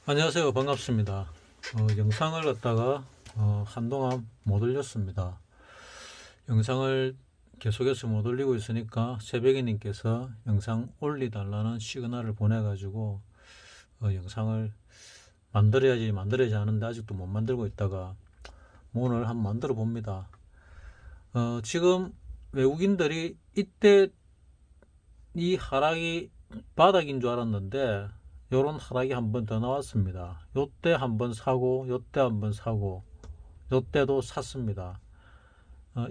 안녕하세요. 반갑습니다. 영상을 갖다가 한동안 못 올렸습니다. 영상을 계속해서 못 올리고 있으니까 새벽이님께서 영상 올리달라는 시그널을 보내가지고 영상을 만들어야지 하는데 아직도 못 만들고 있다가 오늘 한번 만들어 봅니다. 지금 외국인들이 이때 이 하락이 바닥인 줄 알았는데 요런 하락이 한 번 더 나왔습니다. 요때 한 번 사고 요때 한 번 사고 요때도 샀습니다.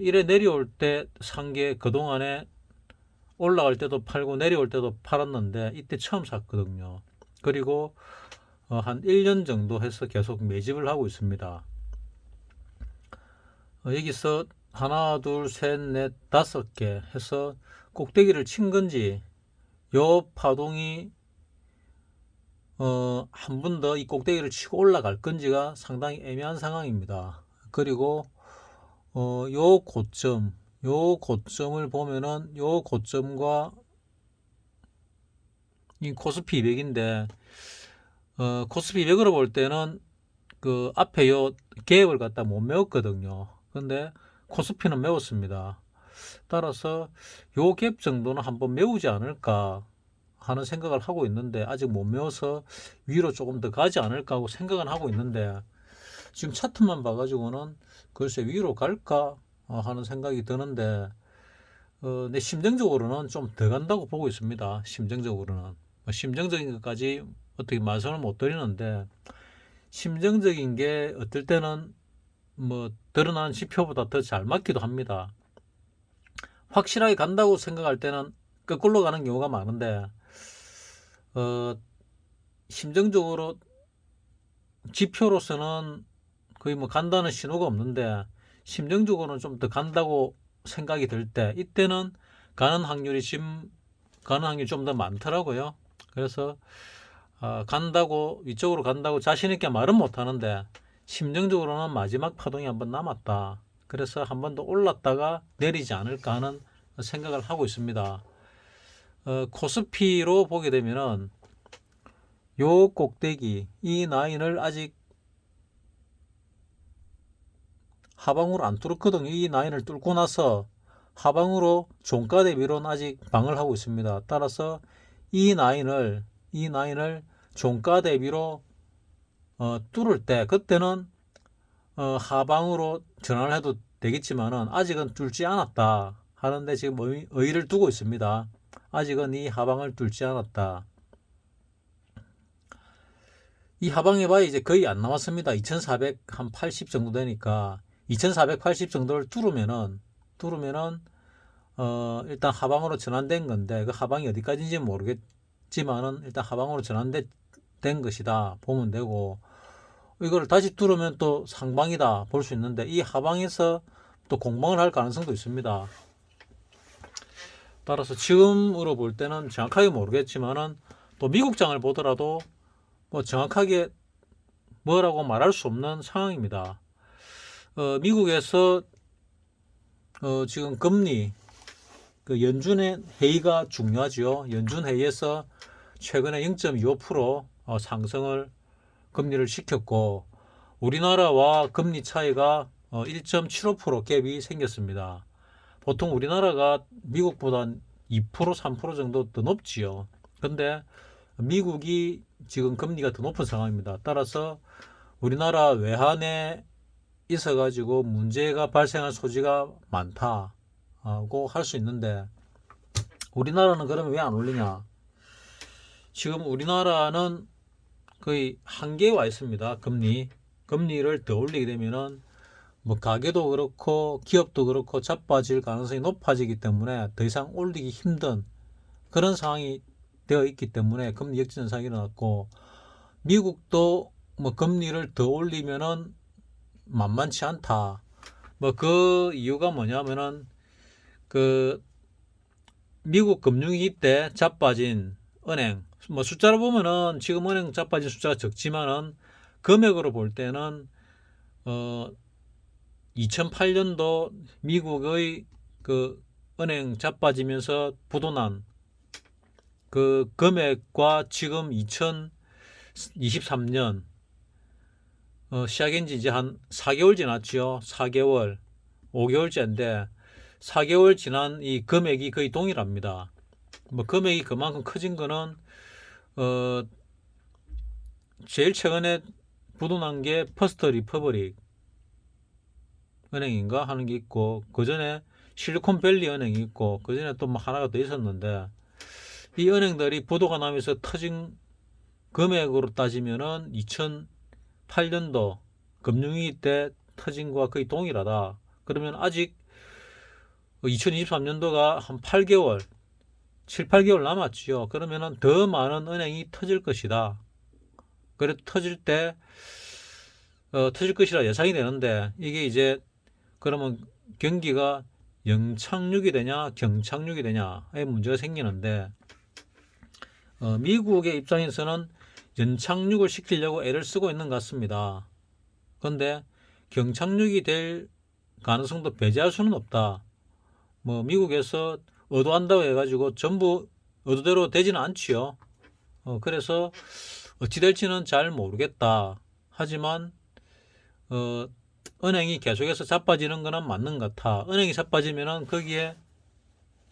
이래 내려올 때 산 게 그동안에 올라갈 때도 팔고 내려올 때도 팔았는데 이때 처음 샀거든요. 그리고 한 1년 정도 해서 계속 매집을 하고 있습니다. 여기서 하나 둘셋넷 다섯 개 해서 꼭대기를 친 건지 요 파동이 한 번 더 이 꼭대기를 치고 올라갈 건지가 상당히 애매한 상황입니다. 그리고 요 고점을 보면은 요 고점과 이 코스피 200인데 코스피 200으로 볼 때는 그 앞에 요 갭을 갖다 못 메웠거든요. 근데 코스피는 메웠습니다. 따라서 요 갭 정도는 한번 메우지 않을까 하는 생각을 하고 있는데 아직 못 메워서 위로 조금 더 가지 않을까 하고 생각은 하고 있는데 지금 차트만 봐가지고는 글쎄 위로 갈까 하는 생각이 드는데 내 심정적으로는 좀 더 간다고 보고 있습니다. 심정적으로는 심정적인 것까지 어떻게 말씀을 못 드리는데 심정적인 게 어떨 때는 뭐 드러난 지표보다 더 잘 맞기도 합니다. 확실하게 간다고 생각할 때는 거꾸로 가는 경우가 많은데 심정적으로 지표로서는 거의 뭐 간다는 신호가 없는데 심정적으로는 좀 더 간다고 생각이 들 때 이때는 가는 확률이 좀 더 많더라고요. 그래서 간다고 위쪽으로 간다고 자신 있게 말은 못 하는데 심정적으로는 마지막 파동이 한번 남았다. 그래서 한 번 더 올랐다가 내리지 않을까 하는 생각을 하고 있습니다. 코스피로 보게 되면은 요 꼭대기 이 라인을 아직 하방으로 안 뚫었거든요. 이 라인을 뚫고 나서 하방으로 종가 대비로는 아직 방을 하고 있습니다. 따라서 이 라인을 종가 대비로 뚫을 때 그때는 하방으로 전환을 해도 되겠지만은 아직은 뚫지 않았다 하는데 지금 의의를 두고 있습니다. 아직은 이 하방을 뚫지 않았다. 이 하방에 봐야 이제 거의 안 남았습니다. 2480 정도 되니까 2480 정도를 뚫으면은 일단 하방으로 전환된 건데 그 하방이 어디까지인지 모르겠지만은 일단 하방으로 전환된 것이다 보면 되고 이걸 다시 뚫으면 또 상방이다 볼 수 있는데 이 하방에서 또 공방을 할 가능성도 있습니다. 따라서 지금으로 볼 때는 정확하게 모르겠지만은 또 미국장을 보더라도 뭐 정확하게 뭐라고 말할 수 없는 상황입니다. 미국에서 지금 금리 그 연준의 회의가 중요하죠. 연준 회의에서 최근에 0.25% 상승을 금리를 시켰고 우리나라와 금리 차이가 1.75% 갭이 생겼습니다. 보통 우리나라가 미국보다 2% 3% 정도 더 높지요. 근데 미국이 지금 금리가 더 높은 상황입니다. 따라서 우리나라 외환에 있어가지고 문제가 발생할 소지가 많다고 할 수 있는데 우리나라는 그러면 왜 안 올리냐? 지금 우리나라는 거의 한계에 와 있습니다. 금리를 더 올리게 되면은 뭐 가게도 그렇고 기업도 그렇고 자빠질 가능성이 높아지기 때문에 더 이상 올리기 힘든 그런 상황이 되어 있기 때문에 금리 역전 현상이 일어났고 미국도 뭐 금리를 더 올리면은 만만치 않다. 뭐 그 이유가 뭐냐면은 그 미국 금융위기 때 자빠진 은행 뭐 숫자로 보면은 지금 은행 자빠진 숫자가 적지만은 금액으로 볼 때는 2008년도 미국의 그 은행 자빠지면서 부도난 그 금액과 지금 23년 시작한 지 이제 한 4개월 지났죠. 4개월, 5개월째인데 4개월 지난 이 금액이 거의 동일합니다. 뭐 금액이 그만큼 커진 거는 제일 최근에 부도난 게 퍼스트 리퍼블릭 은행인가 하는 게 있고, 그 전에 실리콘밸리 은행이 있고, 그 전에 또 뭐 하나가 더 있었는데, 이 은행들이 부도가 나면서 터진 금액으로 따지면은 2008년도 금융위기 때 터진 거와 거의 동일하다. 그러면 아직 2023년도가 한 8개월, 7, 8개월 남았지요. 그러면은 더 많은 은행이 터질 것이다. 그래 터질 것이라 예상이 되는데, 이게 이제 그러면 경기가 영착륙이 되냐 경착륙이 되냐의 문제가 생기는데, 미국의 입장에서는 연착륙을 시키려고 애를 쓰고 있는 것 같습니다. 그런데 경착륙이 될 가능성도 배제할 수는 없다. 뭐 미국에서 의도한다고 해가지고 전부 의도대로 되지는 않지요. 그래서 어찌 될지는 잘 모르겠다. 하지만 은행이 계속해서 자빠지는 거는 맞는 것 같아. 은행이 자빠지면은 거기에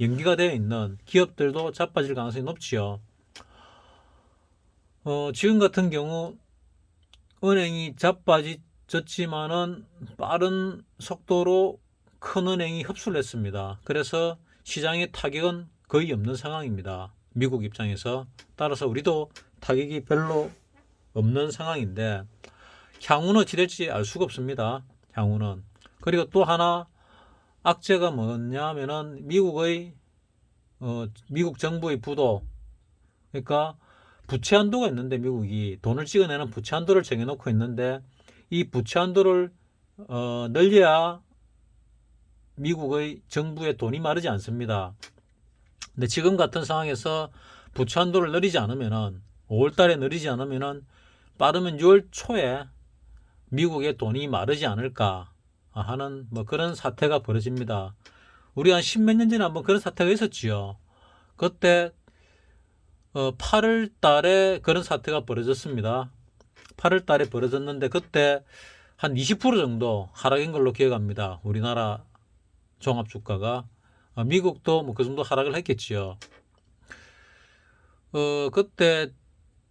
연기가 되어 있는 기업들도 자빠질 가능성이 높지요. 지금 같은 경우 은행이 자빠졌지만은 빠른 속도로 큰 은행이 흡수를 했습니다. 그래서 시장의 타격은 거의 없는 상황입니다. 미국 입장에서. 따라서 우리도 타격이 별로 없는 상황인데, 향후는 어찌 될지 알 수가 없습니다. 향후는. 그리고 또 하나 악재가 뭐냐면은 미국 정부의 부도, 그러니까 부채 한도가 있는데, 미국이 돈을 찍어내는 부채 한도를 정해놓고 있는데, 이 부채 한도를 늘려야 미국의 정부의 돈이 마르지 않습니다. 근데 지금 같은 상황에서 부채 한도를 늘리지 않으면은, 5월달에 늘리지 않으면은 빠르면 6월 초에 미국의 돈이 마르지 않을까 하는 뭐 그런 사태가 벌어집니다. 우리 한 10몇 년 전에 한번 그런 사태가 있었지요. 그때 8월 달에 그런 사태가 벌어졌습니다. 8월 달에 벌어졌는데 그때 한 20% 정도 하락인 걸로 기억합니다. 우리나라 종합주가가. 미국도 뭐 그 정도 하락을 했겠지요. 그때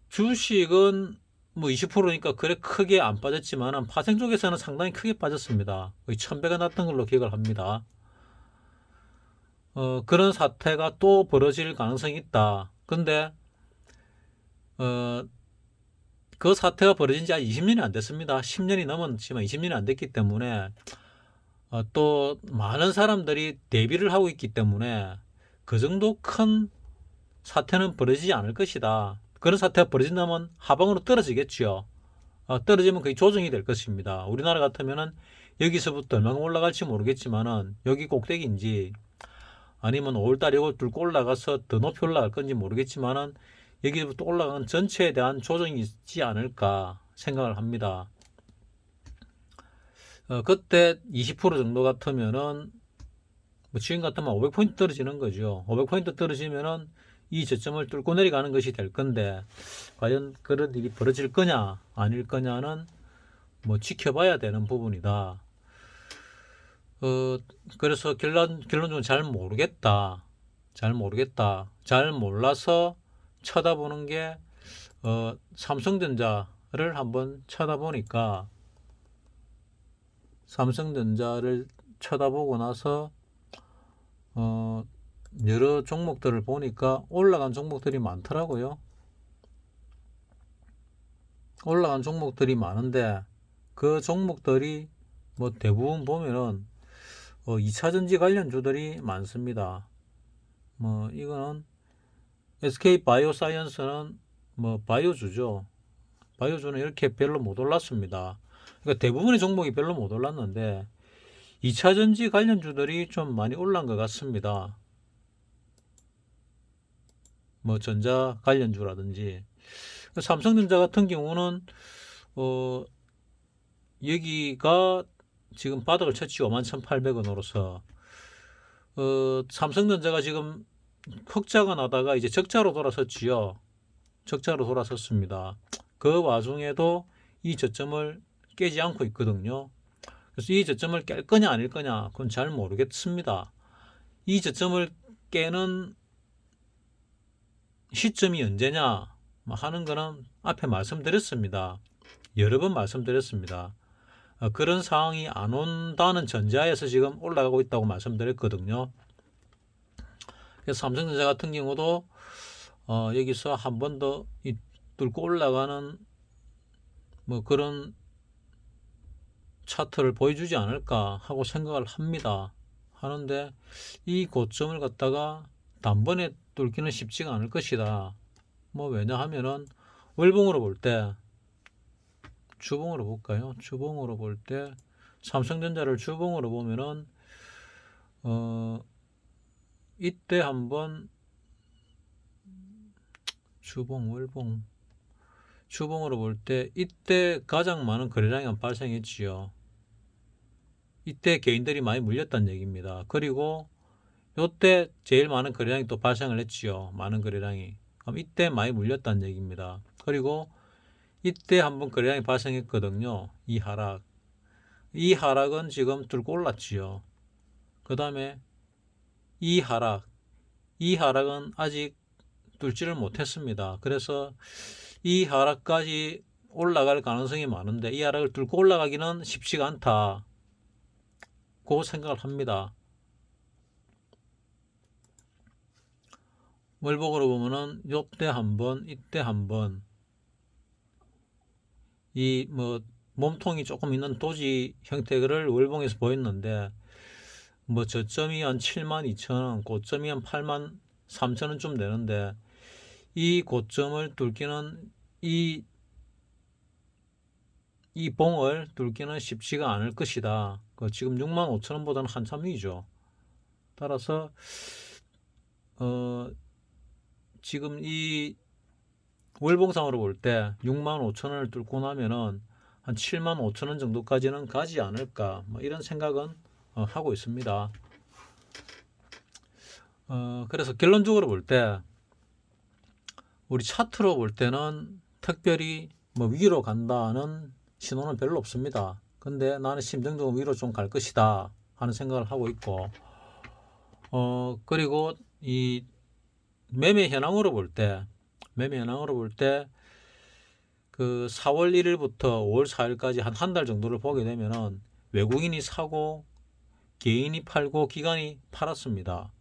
주식은 뭐 20%니까 그래 크게 안 빠졌지만 파생 쪽에서는 상당히 크게 빠졌습니다. 거의 1000배가 났던 걸로 기억을 합니다. 그런 사태가 또 벌어질 가능성이 있다. 근데 그 사태가 벌어진 지 아직 20년이 안 됐습니다. 10년이 넘었지만 20년이 안 됐기 때문에 또 많은 사람들이 대비를 하고 있기 때문에 그 정도 큰 사태는 벌어지지 않을 것이다. 그런 사태가 벌어진다면 하방으로 떨어지겠죠. 떨어지면 거의 조정이 될 것입니다. 우리나라 같으면은 여기서부터 얼마나 올라갈지 모르겠지만은 여기 꼭대기인지 아니면 5월달에 이걸 뚫고 올라가서 더 높이 올라갈 건지 모르겠지만은 여기부터 올라가는 전체에 대한 조정이 있지 않을까 생각을 합니다. 그때 20% 정도 같으면은 뭐 지금 같으면 500포인트 떨어지는 거죠. 500포인트 떨어지면은 이 저점을 뚫고 내려가는 것이 될 건데, 과연 그런 일이 벌어질 거냐 아닐 거냐는 뭐 지켜봐야 되는 부분이다. 그래서 결론적으로 잘 모르겠다. 잘 몰라서 쳐다보는 게 삼성전자를 한번 쳐다보니까, 삼성전자를 쳐다보고 나서 여러 종목들을 보니까 올라간 종목들이 많더라고요. 올라간 종목들이 많은데 그 종목들이 뭐 대부분 보면은 2차전지 관련주들이 많습니다. 뭐 이거는 SK 바이오사이언스는 뭐 바이오주죠. 바이오주는 이렇게 별로 못 올랐습니다. 그러니까 대부분의 종목이 별로 못 올랐는데 2차전지 관련주들이 좀 많이 올란 것 같습니다. 뭐 전자 관련주라든지. 삼성전자 같은 경우는 여기가 지금 바닥을 쳤지. 51,800원으로서 삼성전자가 지금 흑자가 나다가 이제 적자로 돌아섰지요. 적자로 돌아섰습니다. 그 와중에도 이 저점을 깨지 않고 있거든요. 그래서 이 저점을 깰 거냐 아닐 거냐 그건 잘 모르겠습니다. 이 저점을 깨는 시점이 언제냐 하는 거는 앞에 말씀드렸습니다. 여러 번 말씀드렸습니다. 그런 상황이 안 온다는 전제하에서 지금 올라가고 있다고 말씀드렸거든요. 그래서 삼성전자 같은 경우도 여기서 한 번 더 뚫고 올라가는 뭐 그런 차트를 보여주지 않을까 하고 생각을 합니다. 하는데 이 고점을 갖다가 단번에 뚫기는 쉽지가 않을 것이다. 뭐 왜냐하면은 월봉으로 볼 때, 주봉으로 볼까요? 주봉으로 볼 때 삼성전자를 주봉으로 보면은 이때 한번 주봉, 월봉, 주봉으로 볼 때 이때 가장 많은 거래량이 발생했지요. 이때 개인들이 많이 물렸다는 얘기입니다. 그리고 이때 제일 많은 거래량이 또 발생을 했지요. 많은 거래량이. 그럼 이때 많이 물렸다는 얘기입니다. 그리고 이때 한번 거래량이 발생했거든요. 이 하락. 이 하락은 지금 뚫고 올랐지요. 그 다음에 이 하락. 이 하락은 아직 뚫지를 못했습니다. 그래서 이 하락까지 올라갈 가능성이 많은데 이 하락을 뚫고 올라가기는 쉽지가 않다. 그 생각을 합니다. 월봉으로 보면은 요때 한번 이때 한번 이 뭐 몸통이 조금 있는 도지 형태를 월봉에서 보였는데 뭐 저점이 한 72,000원, 고점이 한 83,000원쯤 되는데 이 고점을 뚫기는 이 봉을 뚫기는 쉽지가 않을 것이다. 지금 65,000원보다는 한참 위죠. 따라서 지금 이 월봉상으로 볼 때 65,000원을 뚫고 나면은 한 75,000원 정도까지는 가지 않을까 뭐 이런 생각은 하고 있습니다. 그래서 결론적으로 볼 때 우리 차트로 볼 때는 특별히 뭐 위로 간다는 신호는 별로 없습니다. 근데 나는 심정적으로 위로 좀 갈 것이다 하는 생각을 하고 있고 그리고 이 매매 현황으로 볼 때 그 4월 1일부터 5월 4일까지 한 달 정도를 보게 되면은 외국인이 사고 개인이 팔고 기관이 팔았습니다.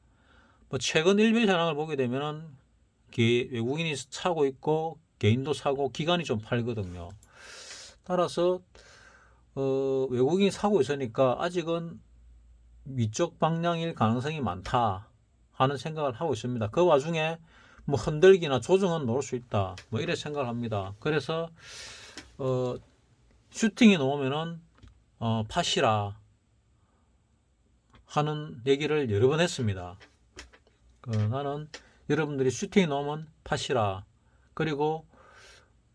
뭐 최근 일별 현황을 보게 되면은 외국인이 사고 있고 개인도 사고 기관이 좀 팔거든요. 따라서 외국인이 사고 있으니까 아직은 위쪽 방향일 가능성이 많다 하는 생각을 하고 있습니다. 그 와중에 뭐 흔들기나 조정은 놓을 수 있다. 뭐 이래 생각을 합니다. 그래서 슈팅이 나오면은 팟이라 하는 얘기를 여러 번 했습니다. 나는 여러분들이 슈팅이 나오면 팟이라. 그리고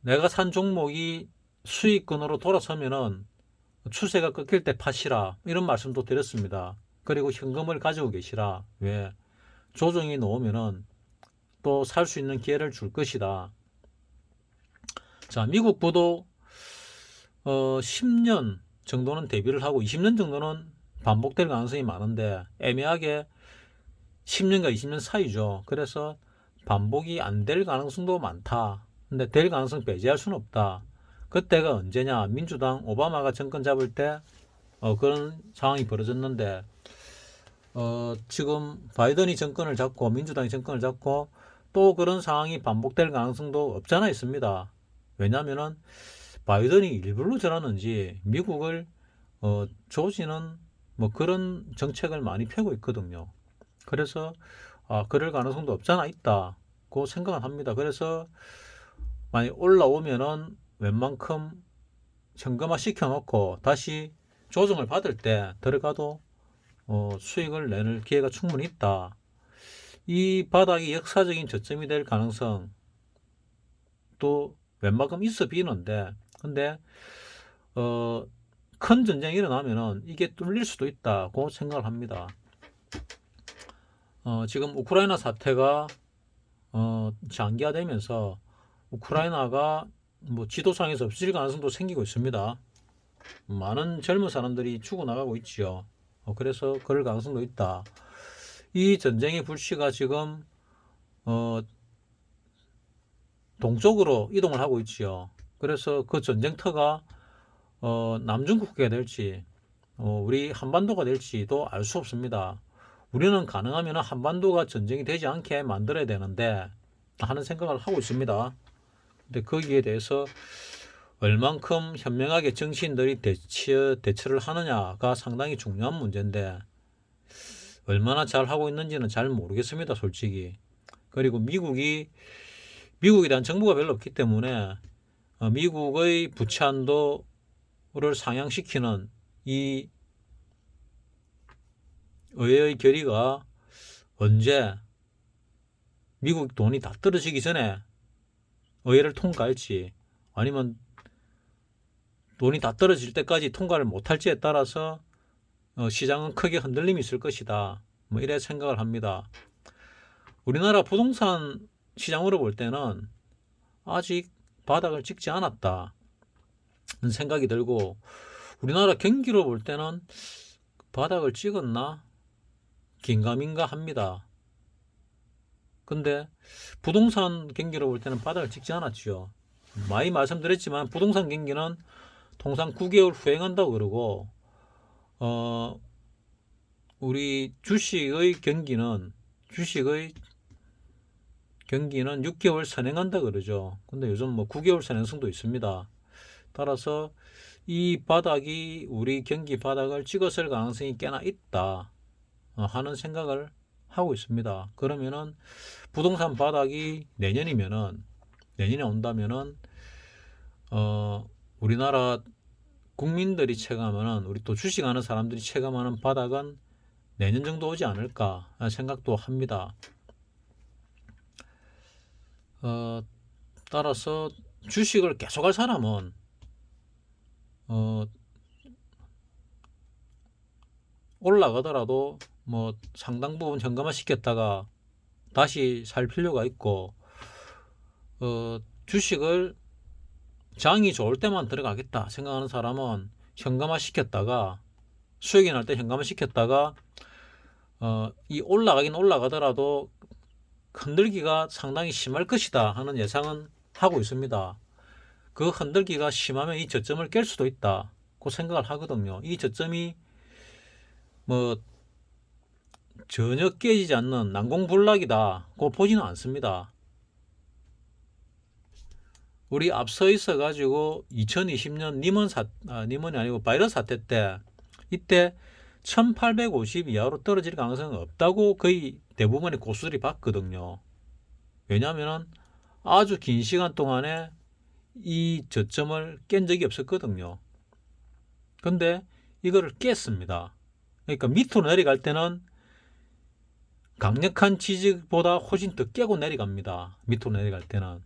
내가 산 종목이 수익권으로 돌아서면은 추세가 꺾일 때 팟이라. 이런 말씀도 드렸습니다. 그리고 현금을 가지고 계시라. 왜? 조정이 나오면은 또 살 수 있는 기회를 줄 것이다. 자, 미국부도 10년 정도는 대비를 하고 20년 정도는 반복될 가능성이 많은데 애매하게 10년과 20년 사이죠. 그래서 반복이 안 될 가능성도 많다. 근데 될 가능성 배제할 수는 없다. 그때가 언제냐? 민주당 오바마가 정권 잡을 때 그런 상황이 벌어졌는데 지금 바이든이 정권을 잡고 민주당이 정권을 잡고 또 그런 상황이 반복될 가능성도 없잖아 있습니다. 왜냐하면은 바이든이 일부러 저러는지 미국을 조지는 뭐 그런 정책을 많이 펴고 있거든요. 그래서 그럴 가능성도 없잖아 있다고 생각을 합니다. 그래서 많이 올라오면은 웬만큼 현금화 시켜놓고 다시 조정을 받을 때 들어가도 수익을 내는 기회가 충분히 있다. 이 바닥이 역사적인 저점이 될 가능성 또 웬만큼 있어 비는데 근데 큰 전쟁이 일어나면은 이게 뚫릴 수도 있다고 생각을 합니다. 지금 우크라이나 사태가 장기화되면서 우크라이나가 뭐 지도상에서 없어질 가능성도 생기고 있습니다. 많은 젊은 사람들이 죽어나가고 있지요. 그래서 그럴 가능성도 있다. 이 전쟁의 불씨가 지금 동쪽으로 이동을 하고 있지요. 그래서 그 전쟁터가 남중국해가 될지 우리 한반도가 될지도 알 수 없습니다. 우리는 가능하면 한반도가 전쟁이 되지 않게 만들어야 되는데 하는 생각을 하고 있습니다. 근데 거기에 대해서 얼만큼 현명하게 정치인들이 대처를 하느냐가 상당히 중요한 문제인데 얼마나 잘 하고 있는지는 잘 모르겠습니다, 솔직히. 그리고 미국에 대한 정보가 별로 없기 때문에 미국의 부채 한도를 상향시키는 이 의회의 결의가 언제 미국 돈이 다 떨어지기 전에 의회를 통과할지 아니면 돈이 다 떨어질 때까지 통과를 못할지에 따라서 시장은 크게 흔들림이 있을 것이다. 뭐 이래 생각을 합니다. 우리나라 부동산 시장으로 볼 때는 아직 바닥을 찍지 않았다 생각이 들고 우리나라 경기로 볼 때는 바닥을 찍었나 긴가민가 합니다. 근데 부동산 경기로 볼 때는 바닥을 찍지 않았죠. 많이 말씀드렸지만 부동산 경기는 통상 9개월 후행한다고 그러고 우리 주식의 경기는 6개월 선행한다 그러죠. 근데 요즘 뭐 9개월 선행성도 있습니다. 따라서 이 바닥이 우리 경기 바닥을 찍었을 가능성이 꽤나 있다 하는 생각을 하고 있습니다. 그러면은 부동산 바닥이 내년에 온다면은 우리나라 국민들이 체감하는 우리 또 주식하는 사람들이 체감하는 바닥은 내년 정도 오지 않을까 생각도 합니다. 따라서 주식을 계속 할 사람은 올라가더라도 뭐 상당 부분 현금화 시켰다가 다시 살 필요가 있고 주식을 장이 좋을 때만 들어가겠다 생각하는 사람은 현금화 시켰다가 수익이 날 때 현금화 시켰다가 이 올라가긴 올라가더라도 흔들기가 상당히 심할 것이다 하는 예상은 하고 있습니다. 그 흔들기가 심하면 이 저점을 깰 수도 있다 그 생각을 하거든요. 이 저점이 뭐 전혀 깨지지 않는 난공불락이다 고 보지는 않습니다. 우리 앞서 있어 가지고 2020년 니먼이 아니고 바이러스 사태 때 이때 1850 이하로 떨어질 가능성은 없다고 거의 대부분의 고수들이 봤거든요. 왜냐하면 아주 긴 시간 동안에 이 저점을 깬 적이 없었거든요. 근데 이거를 깼습니다. 그러니까 밑으로 내려갈 때는 강력한 지지보다 훨씬 더 깨고 내려갑니다. 밑으로 내려갈 때는.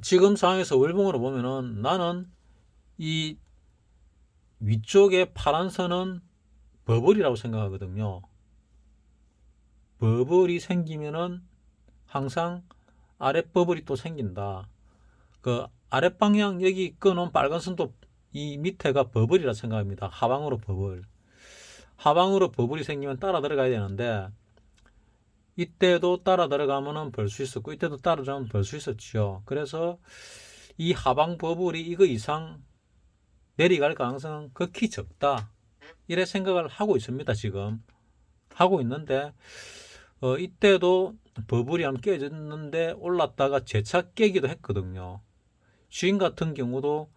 지금 상황에서 월봉으로 보면은 나는 이 위쪽에 파란 선은 버블이라고 생각하거든요. 버블이 생기면은 항상 아랫버블이 또 생긴다. 그 아랫방향 여기 끊은 빨간 선도 이 밑에가 버블이라 생각합니다. 하방으로 버블이 생기면 따라 들어가야 되는데 이때도 따라 들어가면은 벌 수 있었고 이때도 따라 들어가면 벌 수 있었죠. 그래서 이 하방 버블이 이거 이상 내려갈 가능성은 극히 적다 이래 생각을 하고 있습니다. 지금 하고 있는데 이때도 버블이 한번 깨졌는데 올랐다가 재차 깨기도 했거든요. 주인 같은 경우도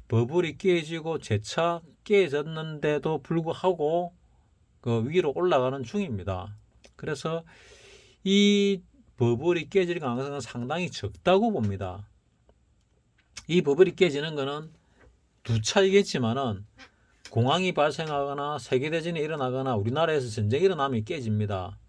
버블이 깨지고 재차 깨졌는데도 불구하고 그 위로 올라가는 중입니다. 그래서 이 버블이 깨질 가능성은 상당히 적다고 봅니다. 이 버블이 깨지는 것은 두 차이겠지만은 공황이 발생하거나 세계대전이 일어나거나 우리나라에서 전쟁이 일어나면 깨집니다.